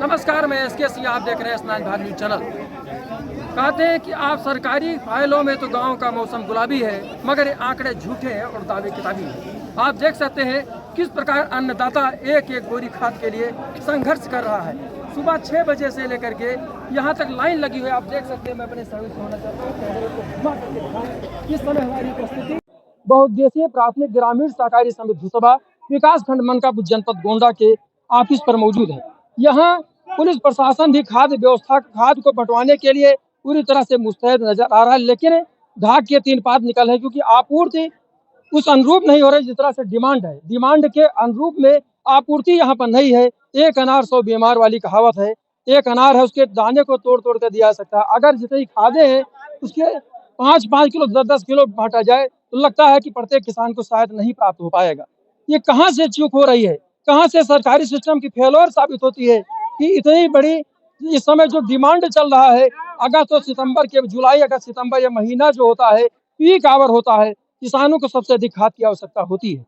नमस्कार, मैं एसके सिंह, आप देख रहे हैं स्नान भारत न्यूज चैनल। कहते हैं कि आप सरकारी फाइलों में तो गांव का मौसम गुलाबी है, मगर ये आंकड़े झूठे हैं और दावे किताबी हैं। आप देख सकते हैं किस प्रकार अन्नदाता एक एक बोरी खाद के लिए संघर्ष कर रहा है। सुबह 6 बजे से लेकर के यहाँ तक लाइन लगी हुई है। आप देख सकते हैं, मैं अपने सर्विस में होना चाहता हूँ। इस समय हमारी उपस्थिति बहुउद्देशीय प्राथमिक ग्रामीण सहकारी समिति धुसबा विकास खंड मनकापुर जनपद गोंडा के ऑफिस पर मौजूद है। यहाँ पुलिस प्रशासन भी खाद्य व्यवस्था खाद को बंटवाने के लिए पूरी तरह से मुस्तैद नजर आ रहा है, लेकिन ढाक के 3 पात निकल है, क्योंकि आपूर्ति उस अनुरूप नहीं हो रही जिस तरह से डिमांड है। डिमांड के अनुरूप में आपूर्ति यहाँ पर नहीं है। एक अनार 100 बीमार वाली कहावत है। एक अनार है, उसके दाने को तोड़ तोड़ कर दिया जा सकता है। अगर जितनी खादें हैं उसके 5-5 किलो 10-10 किलो बांटा जाए तो लगता है कि प्रत्येक किसान को शायद नहीं प्राप्त हो पाएगा। ये कहाँ से चूक हो रही है, कहाँ से सरकारी सिस्टम की फेलोर साबित होती है कि इतनी बड़ी इस समय जो डिमांड चल रहा है, अगस्त और सितंबर के जुलाई अगस्त सितंबर ये महीना जो होता है पीक आवर होता है, किसानों को सबसे अधिक खाद की आवश्यकता होती है।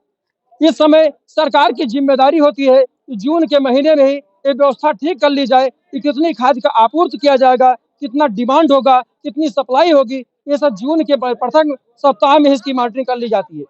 इस समय सरकार की जिम्मेदारी होती है कि जून के महीने में ही ये व्यवस्था ठीक कर ली जाए कि कितनी खाद का आपूर्ति किया जाएगा, कितना डिमांड होगा, कितनी सप्लाई होगी। ये सब जून के प्रथम सप्ताह में इसकी मॉनिटरिंग कर ली जाती है।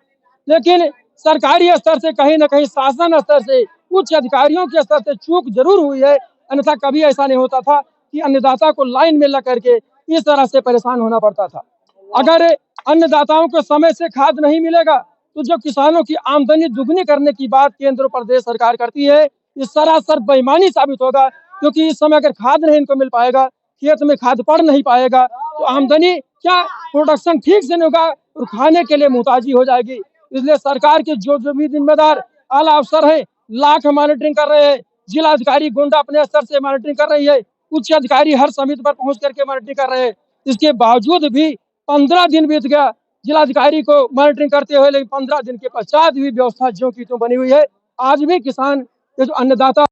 लेकिन सरकारी स्तर से कहीं न कहीं शासन स्तर से उच्च अधिकारियों के स्तर से चूक जरूर हुई है, अन्यथा कभी ऐसा नहीं होता था कि अन्नदाता को लाइन में लग करके इस तरह से परेशान होना पड़ता था। अगर अन्नदाताओं को समय से खाद नहीं मिलेगा तो जो किसानों की आमदनी दुगनी करने की बात केंद्र प्रदेश सरकार करती है, ये सरासर बेईमानी साबित होगा, क्योंकि इस समय अगर खाद नहीं इनको मिल पाएगा, खेत में खाद पड़ नहीं पाएगा, तो आमदनी क्या, प्रोडक्शन ठीक से नहीं होगा और खाने के लिए मुहताजी हो जाएगी। इसलिए सरकार के जो जो भी जिम्मेदार आला अफसर है लाख मॉनिटरिंग कर रहे हैं। जिला अधिकारी गोंडा अपने स्तर से मॉनिटरिंग कर रही है, उच्च अधिकारी हर समिति पर पहुंच करके मॉनिटरिंग कर रहे हैं। इसके बावजूद भी 15 दिन बीत गया जिलाधिकारी को मॉनिटरिंग करते हुए, लेकिन 15 दिन के पश्चात भी व्यवस्था ज्यों की त्यों बनी हुई है। आज भी किसान के जो अन्नदाता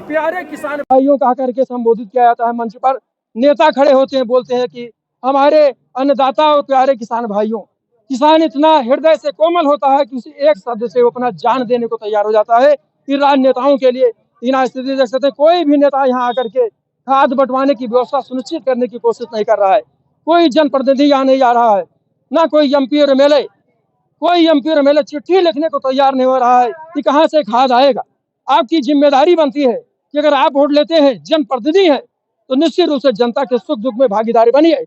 प्यारे किसान भाइयों का करके संबोधित किया जाता है मंच पर, नेता खड़े होते हैं, बोलते हैं कि हमारे अन्नदाता और प्यारे किसान भाइयों। किसान इतना हृदय से कोमल होता है कि उसी एक शब्द से वो अपना जान देने को तैयार हो जाता है। कि राजनेताओं के लिए इन स्थिति देख सकते हैं, कोई भी नेता यहाँ आकर के खाद बंटवाने की व्यवस्था सुनिश्चित करने की कोशिश नहीं कर रहा है। कोई जनप्रतिनिधि यहाँ नहीं आ रहा है, ना कोई एमपी और एमएलए। कोई एमपी और एमएलए चिट्ठी लिखने को तैयार नहीं हो रहा है कि कहाँ से खाद आएगा। आपकी जिम्मेदारी बनती है कि अगर आप वोट लेते हैं, जनप्रतिनिधि हैं, तो निश्चित रूप से जनता के सुख दुख में भागीदारी बनिए।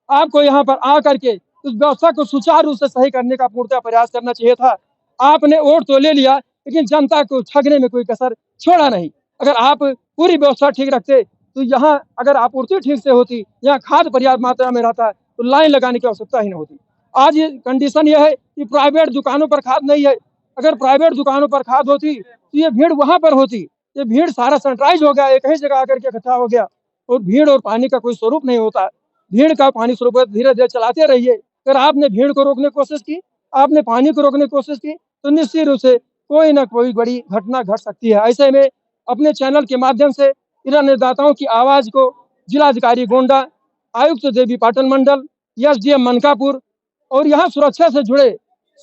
आपको यहाँ पर आ करके उस व्यवस्था को सुचारू रूप से सही करने का पूर्णतः प्रयास करना चाहिए था। आपने वोट तो ले लिया, लेकिन जनता को ठगने में कोई कसर छोड़ा नहीं। अगर आप पूरी व्यवस्था ठीक रखते तो यहाँ अगर आपूर्ति ठीक से होती, यहाँ खाद पर्याप्त मात्रा में रहता, तो लाइन लगाने की आवश्यकता ही नहीं होती। आज ये कंडीशन यह है कि प्राइवेट दुकानों पर खाद नहीं है। अगर प्राइवेट दुकानों पर खाद होती तो ये भीड़ वहां पर होती। ये भीड़ सारा सेंट्राइज हो गया, एक ही जगह आकर के इकट्ठा हो गया, और भीड़ और पानी का कोई स्वरूप नहीं होता। भीड़ का पानी स्वरूप धीरे धीरे चलाते रहिए। अगर आपने भीड़ को रोकने की कोशिश की, आपने पानी को रोकने की कोशिश की, तो निश्चित रूप से कोई ना कोई बड़ी घटना घट सकती है। ऐसे में अपने चैनल के माध्यम से इन अन्नदाताओं की आवाज को जिलाधिकारी गोंडा, आयुक्त देवी पाटन मंडल, एसडीएम मनकापुर और यहाँ सुरक्षा से जुड़े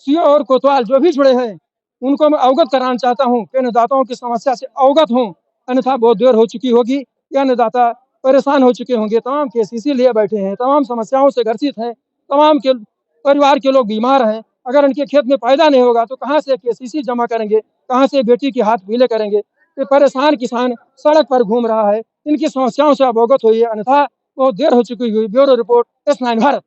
सीओ और कोतवाल जो भी जुड़े हैं, उनको मैं अवगत कराना चाहता हूँ कि अन्नदाताओं की समस्या से अवगत हों, अन्यथा बहुत देर हो चुकी होगी। ये अन्नदाता परेशान हो चुके होंगे, तमाम केसीसी लिए बैठे हैं, तमाम समस्याओं से ग्रसित हैं, तमाम के परिवार के लोग बीमार हैं। अगर उनके खेत में पैदा नहीं होगा तो कहाँ से केसीसी जमा करेंगे, कहाँ से बेटी के हाथ पीले करेंगे। तो परेशान किसान सड़क पर घूम रहा है। इनकी समस्याओं से अवगत हुई है, अन्यथा बहुत देर हो चुकी हुई। Bureau report, S9 Bharat.